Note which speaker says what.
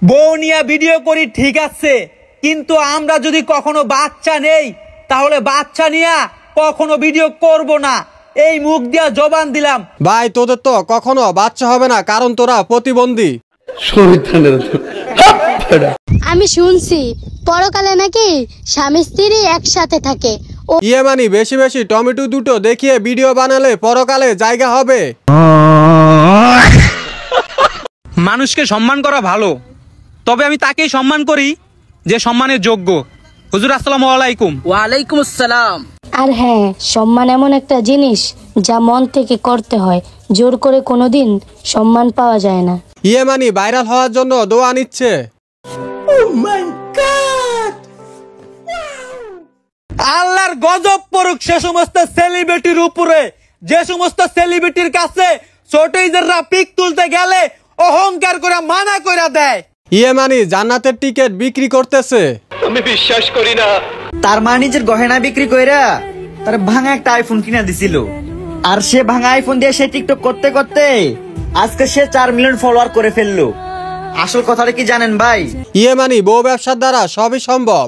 Speaker 1: বউ নিয়ে ভিডিও করি ঠিক আছে, কিন্তু আমরা যদি কখনো বাচ্চা নেই তাহলে বাচ্চা নিয়ে কখনো ভিডিও করব না। এই মুখ দিয়া জবান দিলাম।
Speaker 2: ভাই তোদের তো কখনো বাচ্চা হবে না, কারণ তোরা প্রতিবন্ধী।
Speaker 3: আমি শুনছি পরকালে নাকি স্বামী স্ত্রী একসাথে থাকে।
Speaker 2: ইয়ে মানে বেশি বেশি টমেটো দুটো দেখিয়ে ভিডিও বানালে পরকালে জায়গা হবে।
Speaker 1: মানুষকে সম্মান করা ভালো, তবে আমি তাকেই সম্মান করি যে সম্মানের যোগ্য। হুজুর আসসালামু আলাইকুম।
Speaker 4: ওয়ালাইকুম আসসালাম।
Speaker 3: আর হ্যাঁ, সম্মান এমন একটা জিনিস যা মন থেকে করতে হয়, জোর করে কোনোদিন সম্মান পাওয়া যায় না।
Speaker 2: ইয়ে মানে ভাইরাল হওয়ার জন্য দোয়া নিচ্ছে।
Speaker 1: আল্লাহর গজব পড়ুক সে সমস্ত সেলিব্রিটির উপরে, যে সমস্ত সেলিব্রিটির কাছে ছোট ইজাররা পিক তুলতে গেলে অহংকার করে মানা করে দেয়।
Speaker 2: ইয়ে মানে জান্নাতের টিকিট বিক্রি করতেছে।
Speaker 5: আমি বিশ্বাস করি না।
Speaker 6: তার মা নিজের গহেনা বিক্রি কইরা তার ভাঙা একটা আইফোন কিনা দিছিল, আর সে ভাঙা আইফোন দিয়ে সে টিকটক করতে করতে আজকে সে 4 মিলিয়ন ফলোয়ার করে ফেললো। আসল কথাটা কি জানেন ভাই?
Speaker 2: ইয়ে মানে বউ ব্যবসার দ্বারা সবই সম্ভব।